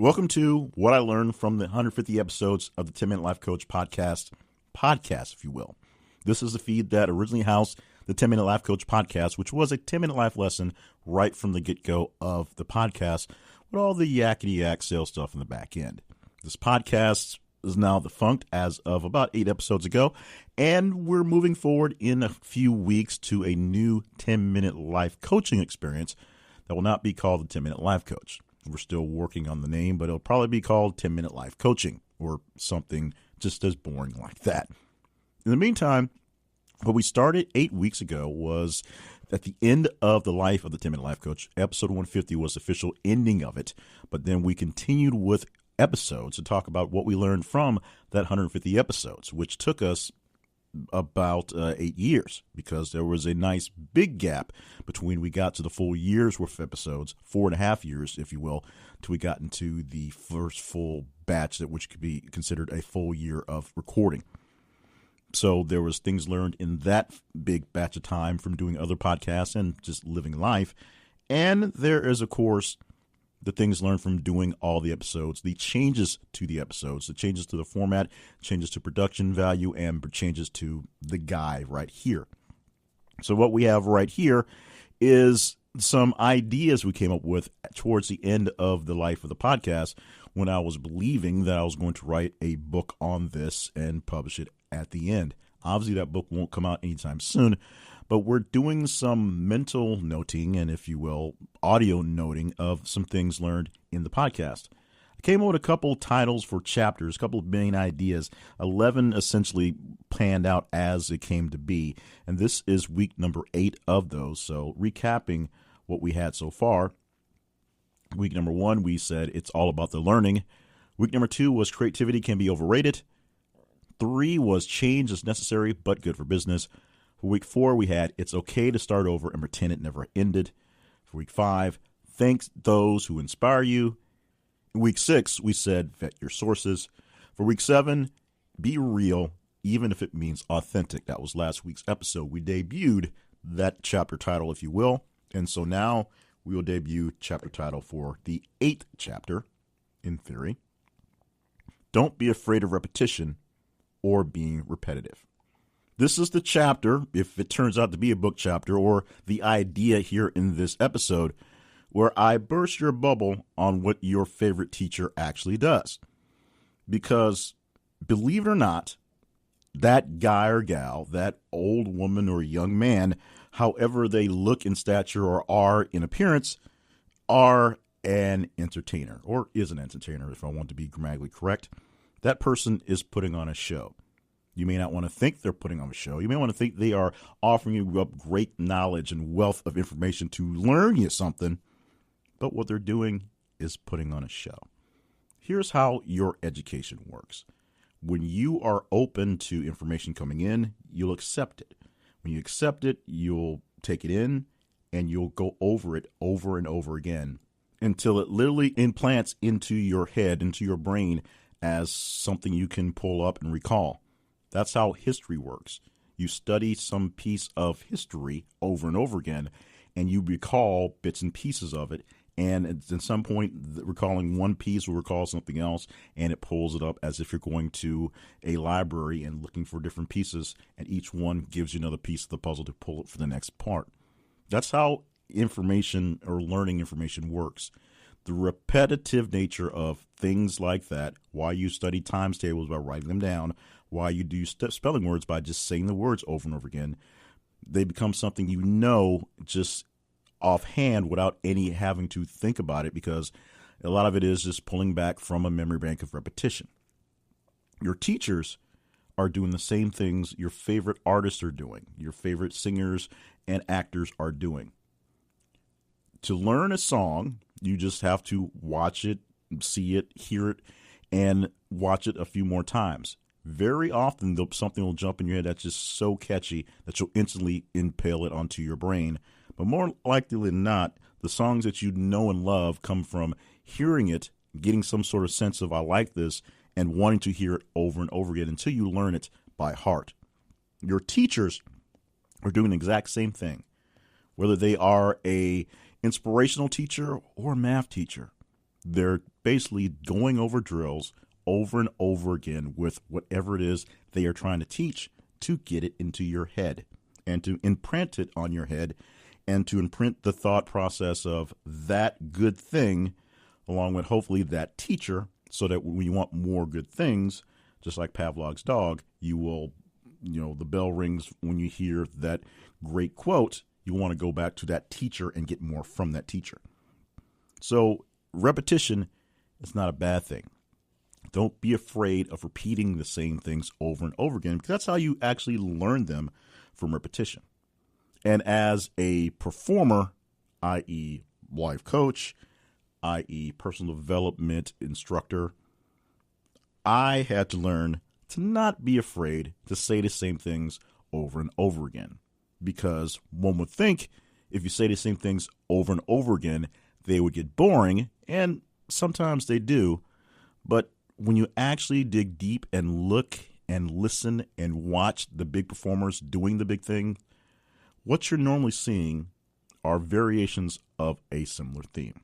Welcome to what I learned from the 150 episodes of the 10-Minute Life Coach podcast, if you will. This is the feed that originally housed the 10-Minute Life Coach podcast, which was a 10-minute life lesson right from the get-go of the podcast with all the yakety-yak sales stuff in the back end. This podcast is now defunct as of about 8 episodes ago, and we're moving forward in a few weeks to a new 10-minute life coaching experience that will not be called the 10-Minute Life Coach. We're still working on the name, but it'll probably be called 10-Minute Life Coaching or something just as boring like that. In the meantime, what we started 8 weeks ago was at the end of the life of the 10-Minute Life Coach. Episode 150 was the official ending of it, but then we continued with episodes to talk about what we learned from that 150 episodes, which took us about 8 years, because there was a nice big gap between we got to the full year's worth of episodes, 4.5 years, if you will, till we got into the first full batch which could be considered a full year of recording. So there was things learned in that big batch of time from doing other podcasts and just living life. And there is, of course, the things learned from doing all the episodes, the changes to the episodes, the changes to the format, changes to production value, and changes to the guy right here. So what we have right here is some ideas we came up with towards the end of the life of the podcast when I was believing that I was going to write a book on this and publish it at the end. Obviously, that book won't come out anytime soon, but we're doing some mental noting and, if you will, audio noting of some things learned in the podcast. I came up with a couple titles for chapters, a couple of main ideas, 11 essentially planned out as it came to be, and this is week number 8 of those. So recapping what we had so far, week number 1, we said it's all about the learning. Week number 2 was creativity can be overrated. 3 was change is necessary but good for business. For week 4, we had it's okay to start over and pretend it never ended. For week 5, thank those who inspire you. In week 6, we said vet your sources. For week 7, be real, even if it means authentic. That was last week's episode. We debuted that chapter title, if you will. And so now we will debut chapter title for the 8th chapter, in theory. Don't be afraid of repetition or being repetitive. This is the chapter, if it turns out to be a book chapter, or the idea here in this episode, where I burst your bubble on what your favorite teacher actually does. Because, believe it or not, that guy or gal, that old woman or young man, however they look in stature or are in appearance, are an entertainer, or is an entertainer, if I want to be grammatically correct. That person is putting on a show. You may not want to think they're putting on a show. You may want to think they are offering you up great knowledge and wealth of information to learn you something, but what they're doing is putting on a show. Here's how your education works. When you are open to information coming in, you'll accept it. When you accept it, you'll take it in, and you'll go over it over and over again until it literally implants into your head, into your brain, as something you can pull up and recall. That's how history works. You study some piece of history over and over again, and you recall bits and pieces of it. And at some point, recalling one piece will recall something else, and it pulls it up as if you're going to a library and looking for different pieces, and each one gives you another piece of the puzzle to pull it for the next part. That's how information or learning information works. The repetitive nature of things like that, why you study times tables by writing them down, why you do spelling words by just saying the words over and over again, they become something you know just offhand without any having to think about it, because a lot of it is just pulling back from a memory bank of repetition. Your teachers are doing the same things your favorite artists are doing, your favorite singers and actors are doing. To learn a song, you just have to watch it, see it, hear it, and watch it a few more times. Very often, something will jump in your head that's just so catchy that you'll instantly impale it onto your brain. But more likely than not, the songs that you know and love come from hearing it, getting some sort of sense of I like this, and wanting to hear it over and over again until you learn it by heart. Your teachers are doing the exact same thing, whether they are a inspirational teacher or a math teacher. They're basically going over drills over and over again with whatever it is they are trying to teach to get it into your head and to imprint it on your head and to imprint the thought process of that good thing along with hopefully that teacher, so that when you want more good things, just like Pavlov's dog, you will, the bell rings when you hear that great quote. You want to go back to that teacher and get more from that teacher. So repetition is not a bad thing. Don't be afraid of repeating the same things over and over again, because that's how you actually learn them, from repetition. And as a performer, i.e. life coach, i.e. personal development instructor, I had to learn to not be afraid to say the same things over and over again. Because one would think if you say the same things over and over again, they would get boring, and sometimes they do. But when you actually dig deep and look and listen and watch the big performers doing the big thing, what you're normally seeing are variations of a similar theme.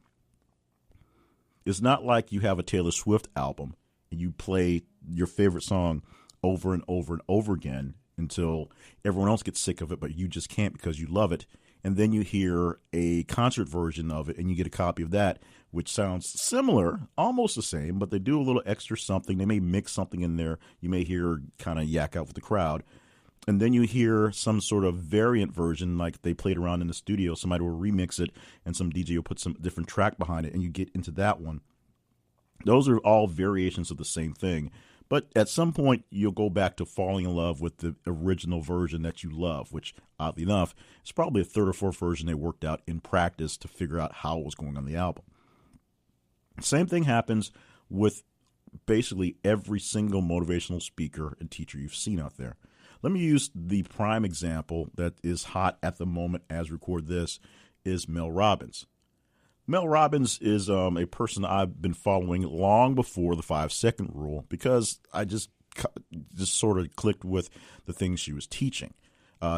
It's not like you have a Taylor Swift album and you play your favorite song over and over and over again until everyone else gets sick of it, but you just can't because you love it. And then you hear a concert version of it and you get a copy of that, which sounds similar, almost the same, but they do a little extra something. They may mix something in there. You may hear kind of yak out with the crowd. And then you hear some sort of variant version, like they played around in the studio. Somebody will remix it and some DJ will put some different track behind it, and you get into that one. Those are all variations of the same thing. But at some point, you'll go back to falling in love with the original version that you love, which, oddly enough, is probably a third or fourth version they worked out in practice to figure out how it was going on the album. Same thing happens with basically every single motivational speaker and teacher you've seen out there. Let me use the prime example that is hot at the moment as we record this, is Mel Robbins. Mel Robbins is a person I've been following long before the 5-second rule, because I just sort of clicked with the things she was teaching.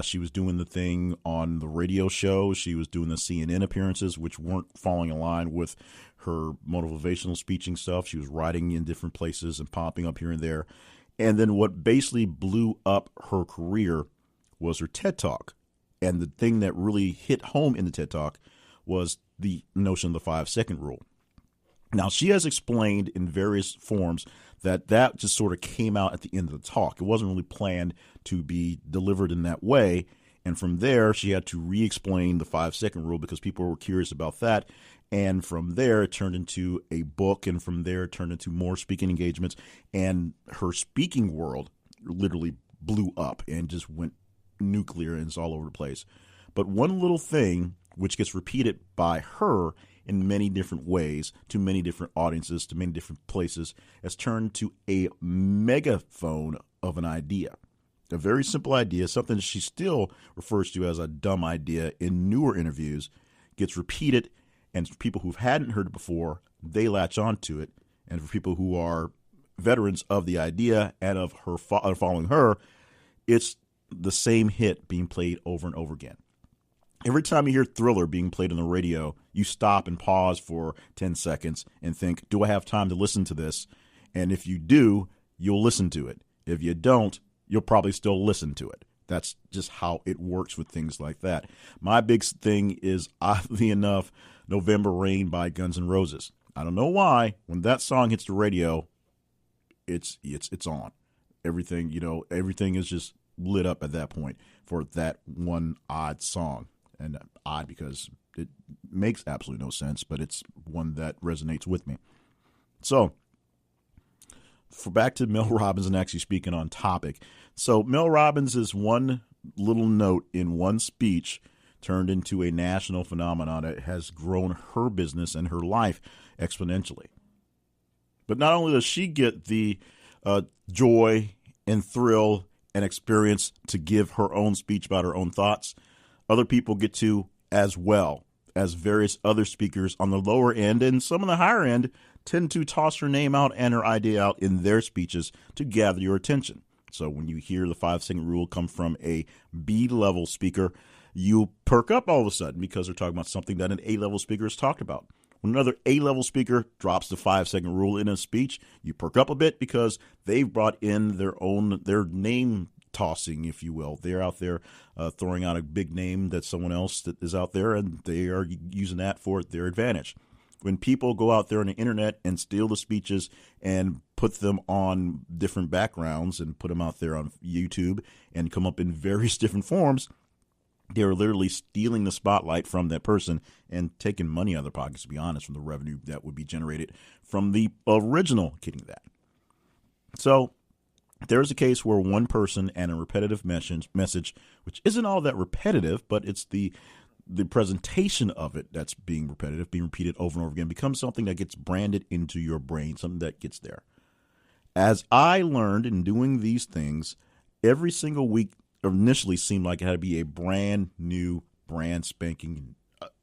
She was doing the thing on the radio show. She was doing the CNN appearances, which weren't falling in line with her motivational speaking stuff. She was writing in different places and popping up here and there. And then what basically blew up her career was her TED Talk. And the thing that really hit home in the TED Talk was the notion of the 5-second rule. Now, she has explained in various forms that just sort of came out at the end of the talk. It wasn't really planned to be delivered in that way. And from there, she had to re-explain the 5-second rule because people were curious about that. And from there, it turned into a book. And from there, it turned into more speaking engagements. And her speaking world literally blew up and just went nuclear, and it's all over the place. But one little thing, which gets repeated by her in many different ways to many different audiences, to many different places, has turned to a megaphone of an idea. A very simple idea, something that she still refers to as a dumb idea in newer interviews, gets repeated, and for people who hadn't heard it before, they latch onto it. And for people who are veterans of the idea and of her following her, it's the same hit being played over and over again. Every time you hear Thriller being played on the radio, you stop and pause for 10 seconds and think, do I have time to listen to this? And if you do, you'll listen to it. If you don't, you'll probably still listen to it. That's just how it works with things like that. My big thing is, oddly enough, November Rain by Guns N' Roses. I don't know why. When that song hits the radio, it's on. Everything is just lit up at that point for that one odd song. And odd because it makes absolutely no sense, but it's one that resonates with me. So, back to Mel Robbins and actually speaking on topic. So, Mel Robbins is one little note in one speech turned into a national phenomenon that has grown her business and her life exponentially. But not only does she get the joy and thrill and experience to give her own speech about her own thoughts, other people get to as well, as various other speakers on the lower end and some on the higher end tend to toss her name out and her idea out in their speeches to gather your attention. So when you hear the 5-second rule come from a B-level speaker, you perk up all of a sudden because they're talking about something that an A-level speaker has talked about. When another A-level speaker drops the 5-second rule in a speech, you perk up a bit because they've brought in their name tossing, if you will. They're out there throwing out a big name that someone else that is out there, and they are using that for their advantage. When people go out there on the internet and steal the speeches and put them on different backgrounds and put them out there on YouTube and come up in various different forms, they're literally stealing the spotlight from that person and taking money out of their pockets, to be honest, from the revenue that would be generated from the original getting that. So there's a case where one person and a repetitive message, which isn't all that repetitive, but it's the presentation of it that's being repetitive, being repeated over and over again, becomes something that gets branded into your brain, something that gets there. As I learned in doing these things, every single week initially seemed like it had to be a brand new, brand spanking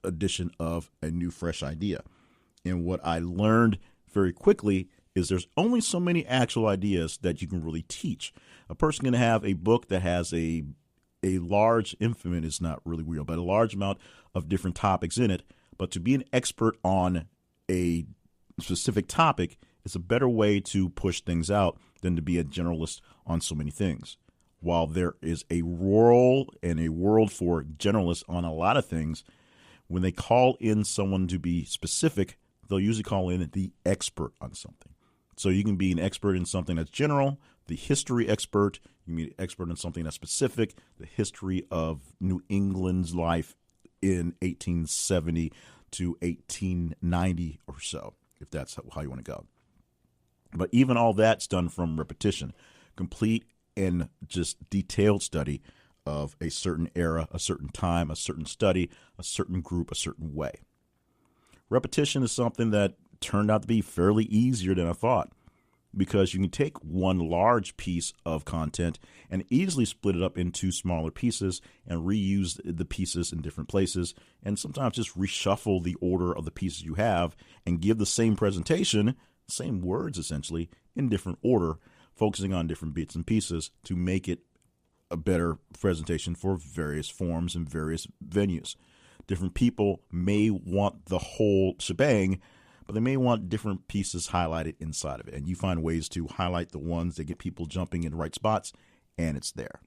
edition of a new, fresh idea. And what I learned very quickly is there's only so many actual ideas that you can really teach. A person can have a book that has a large, infinite is not really real, but a large amount of different topics in it. But to be an expert on a specific topic is a better way to push things out than to be a generalist on so many things. While there is a role and a world for generalists on a lot of things, when they call in someone to be specific, they'll usually call in the expert on something. So you can be an expert in something that's general, the history expert. You can be an expert in something that's specific, the history of New England's life in 1870 to 1890 or so, if that's how you want to go. But even all that's done from repetition, complete and just detailed study of a certain era, a certain time, a certain study, a certain group, a certain way. Repetition is something that turned out to be fairly easier than I thought, because you can take one large piece of content and easily split it up into smaller pieces and reuse the pieces in different places, and sometimes just reshuffle the order of the pieces you have and give the same presentation, same words essentially, in different order, focusing on different bits and pieces to make it a better presentation for various forms and various venues. Different people may want the whole shebang, but they may want different pieces highlighted inside of it. And you find ways to highlight the ones that get people jumping in the right spots, and it's there.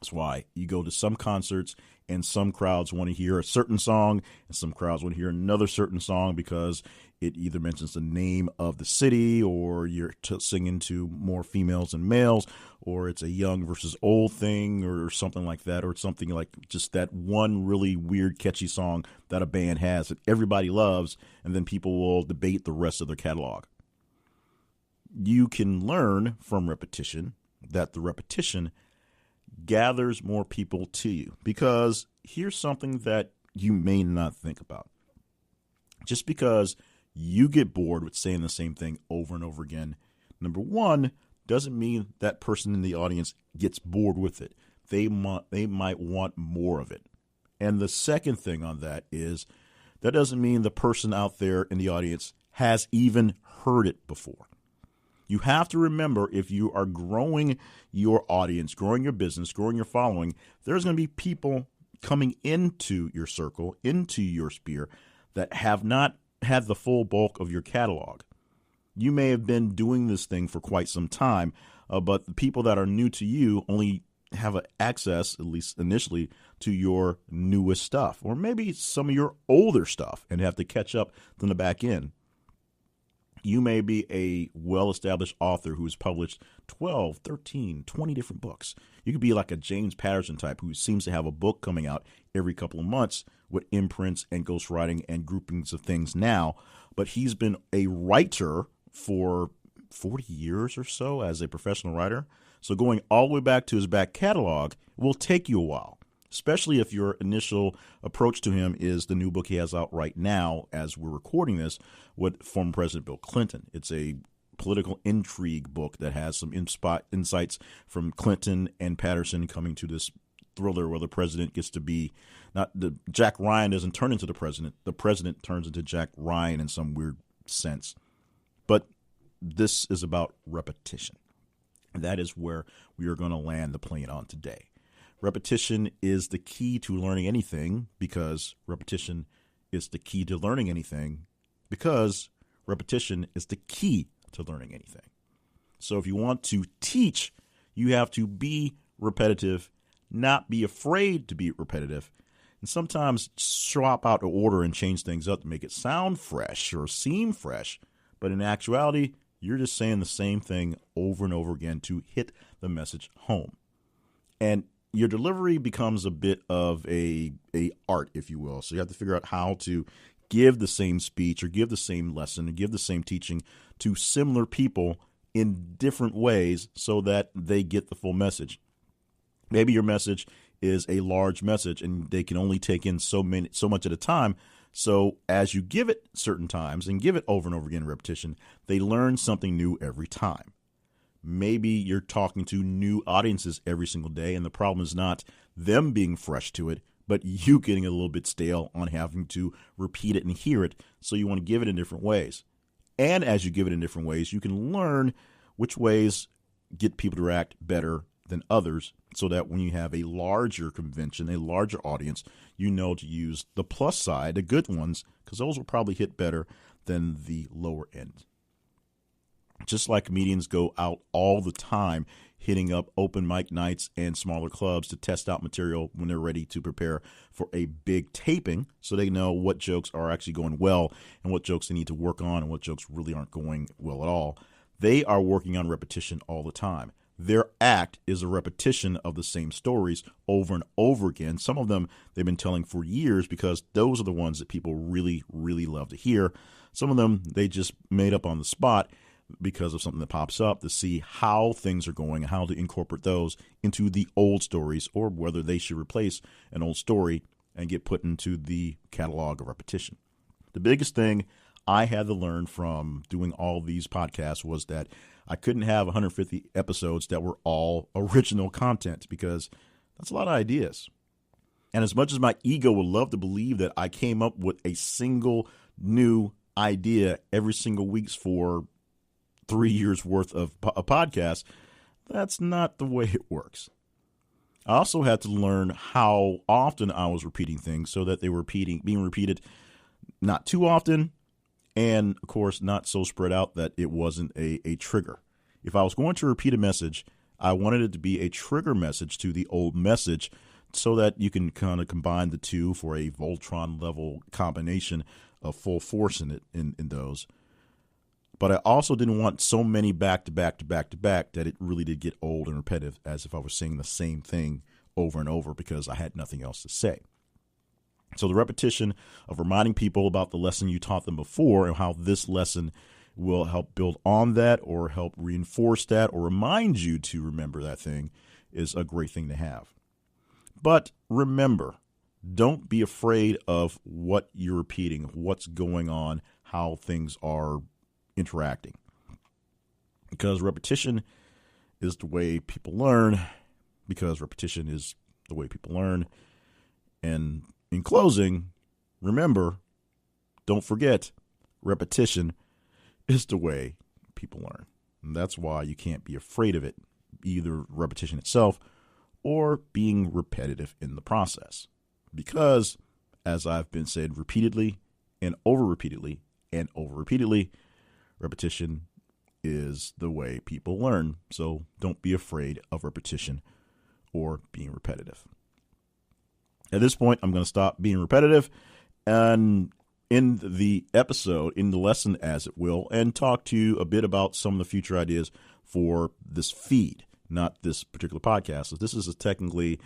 That's why you go to some concerts and some crowds want to hear a certain song and some crowds want to hear another certain song because it either mentions the name of the city, or you're singing to more females than males, or it's a young versus old thing or something like that, or it's something like just that one really weird, catchy song that a band has that everybody loves, and then people will debate the rest of their catalog. You can learn from repetition that the repetition gathers more people to you, because here's something that you may not think about. Just because you get bored with saying the same thing over and over again, number one, doesn't mean that person in the audience gets bored with it. They might want more of it. And the second thing on that is that doesn't mean the person out there in the audience has even heard it before. You have to remember, if you are growing your audience, growing your business, growing your following, there's going to be people coming into your circle, into your sphere, that have not had the full bulk of your catalog. You may have been doing this thing for quite some time, but the people that are new to you only have access, at least initially, to your newest stuff, or maybe some of your older stuff, and have to catch up from the back end. You may be a well-established author who's published 12, 13, 20 different books. You could be like a James Patterson type who seems to have a book coming out every couple of months with imprints and ghostwriting and groupings of things now. But he's been a writer for 40 years or so as a professional writer. So going all the way back to his back catalog will take you a while, especially if your initial approach to him is the new book he has out right now as we're recording this with former President Bill Clinton. It's a political intrigue book that has some insights from Clinton and Patterson coming to this thriller where the president gets to be Jack Ryan doesn't turn into the president turns into Jack Ryan in some weird sense. But this is about repetition. That is where we are going to land the plane on today. Repetition is the key to learning anything, because repetition is the key to learning anything, because repetition is the key to learning anything. So if you want to teach, you have to be repetitive, not be afraid to be repetitive, and sometimes swap out the order and change things up to make it sound fresh or seem fresh. But in actuality, you're just saying the same thing over and over again to hit the message home. And your delivery becomes a bit of a art, if you will. So you have to figure out how to give the same speech or give the same lesson or give the same teaching to similar people in different ways so that they get the full message. Maybe your message is a large message and they can only take in so much at a time. So as you give it certain times and give it over and over again in repetition, they learn something new every time. Maybe you're talking to new audiences every single day, and the problem is not them being fresh to it, but you getting a little bit stale on having to repeat it and hear it. So you want to give it in different ways. And as you give it in different ways, you can learn which ways get people to react better than others, so that when you have a larger convention, a larger audience, you know to use the plus side, the good ones, because those will probably hit better than the lower end. Just like comedians go out all the time hitting up open mic nights and smaller clubs to test out material when they're ready to prepare for a big taping, so they know what jokes are actually going well and what jokes they need to work on and what jokes really aren't going well at all. They are working on repetition all the time. Their act is a repetition of the same stories over and over again. Some of them they've been telling for years because those are the ones that people really, really love to hear. Some of them they just made up on the spot because of something that pops up to see how things are going and how to incorporate those into the old stories, or whether they should replace an old story and get put into the catalog of repetition. The biggest thing I had to learn from doing all these podcasts was that I couldn't have 150 episodes that were all original content, because that's a lot of ideas. And as much as my ego would love to believe that I came up with a single new idea every single week for 3 years worth of a podcast, that's not the way it works. I also had to learn how often I was repeating things so that they were being repeated not too often, and, of course, not so spread out that it wasn't a trigger. If I was going to repeat a message, I wanted it to be a trigger message to the old message, so that you can kind of combine the two for a Voltron-level combination of full force in those. But I also didn't want so many back-to-back that it really did get old and repetitive, as if I was saying the same thing over and over because I had nothing else to say. So the repetition of reminding people about the lesson you taught them before and how this lesson will help build on that or help reinforce that or remind you to remember that thing is a great thing to have. But remember, don't be afraid of what you're repeating, what's going on, how things are interacting. Because repetition is the way people learn. And in closing, remember, don't forget, repetition is the way people learn. And that's why you can't be afraid of it, either repetition itself or being repetitive in the process. Because, as I've been said repeatedly and over repeatedly, repetition is the way people learn. So don't be afraid of repetition or being repetitive. At this point, I'm going to stop being repetitive and end the episode, in the lesson as it will, and talk to you a bit about some of the future ideas for this feed, not this particular podcast. So this is technically,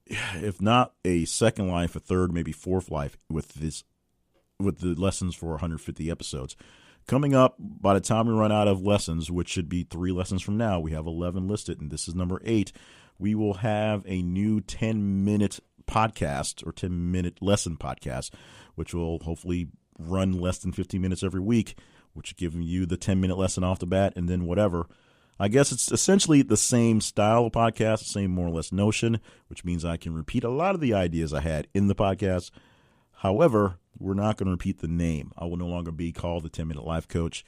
if not a second life, a third, maybe fourth life with the lessons for 150 episodes. Coming up, by the time we run out of lessons, which should be 3 lessons from now, we have 11 listed, and this is number 8. We will have a new 10-minute podcast or 10-minute lesson podcast, which will hopefully run less than 15 minutes every week, which will give you the 10-minute lesson off the bat, and then whatever. I guess it's essentially the same style of podcast, the same more or less notion, which means I can repeat a lot of the ideas I had in the podcast. However, we're not going to repeat the name. I will no longer be called the 10-Minute Life Coach.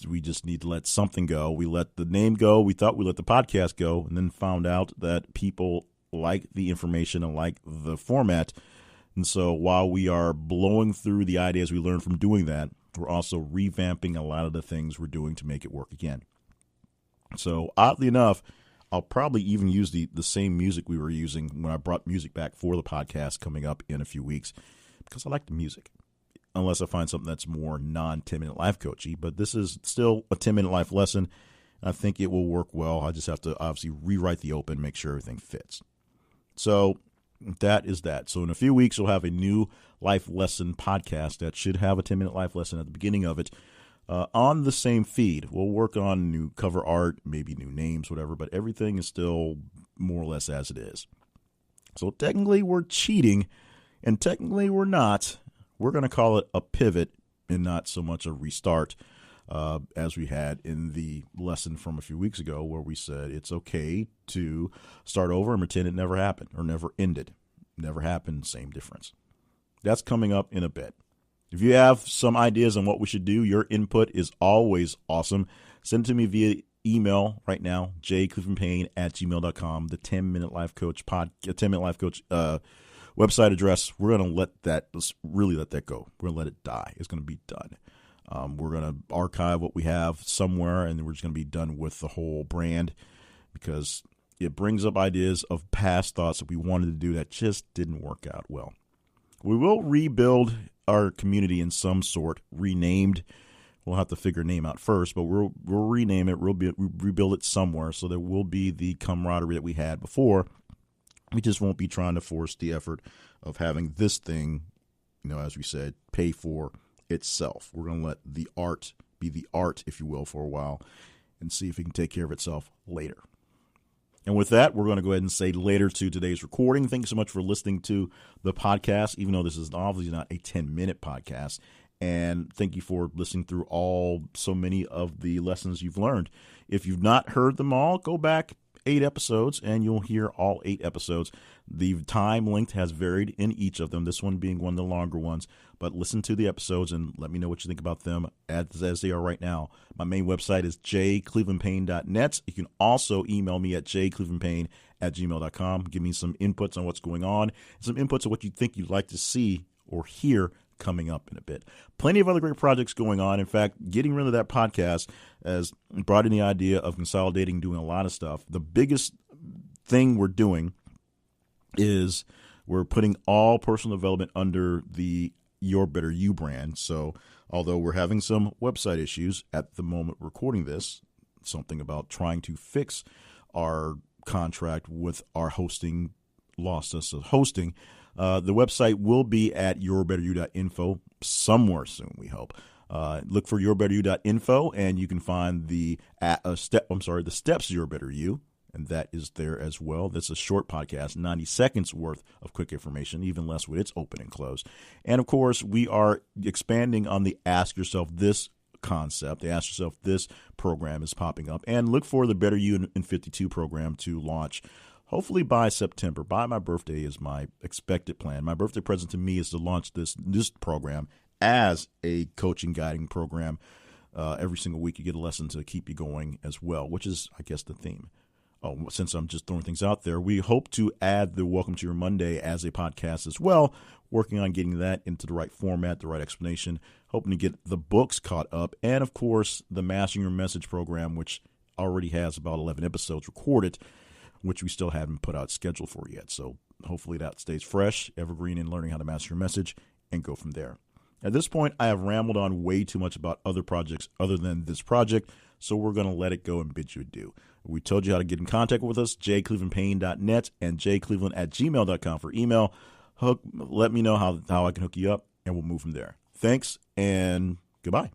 We just need to let something go. We let the name go. We thought we let the podcast go, and then found out that people like the information and like the format And so while we are blowing through the ideas we learned from doing that, we're also revamping a lot of the things we're doing to make it work again. So oddly enough, I'll probably even use the same music we were using when I brought music back for the podcast coming up in a few weeks, because I like the music, unless I find something that's more non-10-minute life coachy. But this is still a 10-minute life lesson. I think it will work well. I just have to obviously rewrite the open, make sure everything fits. So that is that. So in a few weeks, we'll have a new life lesson podcast that should have a 10-minute life lesson at the beginning of it. On the same feed. We'll work on new cover art, maybe new names, whatever, but everything is still more or less as it is. So technically we're cheating, and technically we're not. We're going to call it a pivot and not so much a restart, as we had in the lesson from a few weeks ago where we said it's okay to start over and pretend it never happened or never ended. Never happened, same difference. That's coming up in a bit. If you have some ideas on what we should do, your input is always awesome. Send it to me via email right now, jclevelandpayne@gmail.com, the 10-Minute Life Coach 10-Minute Life Coach website address. We're going to let's really let that go. We're going to let it die. It's going to be done. We're going to archive what we have somewhere, and we're just going to be done with the whole brand because it brings up ideas of past thoughts that we wanted to do that just didn't work out well. We will rebuild our community in some sort, renamed. We'll have to figure a name out first, but we'll rename it. We'll rebuild it somewhere so there will be the camaraderie that we had before. We just won't be trying to force the effort of having this thing, as we said, pay for itself. We're going to let the art be the art, if you will, for a while and see if it can take care of itself later. And with that, we're going to go ahead and say later to today's recording. Thank you so much for listening to the podcast, even though this is obviously not a 10-minute podcast. And thank you for listening through so many of the lessons you've learned. If you've not heard them all, go back 8 episodes and you'll hear all 8 episodes. The time length has varied in each of them, this one being one of the longer ones. But listen to the episodes and let me know what you think about them as they are right now. My main website is jclevelandpayne.net. You can also email me at jclevelandpayne@gmail.com. Give me some inputs on what's going on, some inputs on what you think you'd like to see or hear coming up in a bit. Plenty of other great projects going on. In fact, getting rid of that podcast has brought in the idea of consolidating, doing a lot of stuff. The biggest thing we're doing is we're putting all personal development under the Your Better You brand. So although we're having some website issues at the moment recording this, something about trying to fix our contract with our hosting lost us a hosting. The website will be at yourbetteryou.info somewhere soon, we hope. Look for yourbetteryou.info and you can find the steps to Your Better You, and that is there as well. That's a short podcast, 90 seconds worth of quick information, even less with its open and close. And of course, we are expanding on the Ask Yourself This concept. The Ask Yourself This program is popping up, and look for the Better You in 52 program to launch hopefully by September. By my birthday is my expected plan. My birthday present to me is to launch this program as a coaching guiding program. Every single week you get a lesson to keep you going as well, which is, I guess, the theme. Oh, since I'm just throwing things out there, we hope to add the Welcome to Your Monday as a podcast as well, working on getting that into the right format, the right explanation, hoping to get the books caught up, and, of course, the Mastering Your Message program, which already has about 11 episodes recorded, which we still haven't put out scheduled for yet. So hopefully that stays fresh, evergreen, in learning how to master your message and go from there. At this point, I have rambled on way too much about other projects other than this project, so we're going to let it go and bid you adieu. We told you how to get in contact with us, jclevelandpayne.net and jcleveland@gmail.com for email. Let me know how I can hook you up, and we'll move from there. Thanks, and goodbye.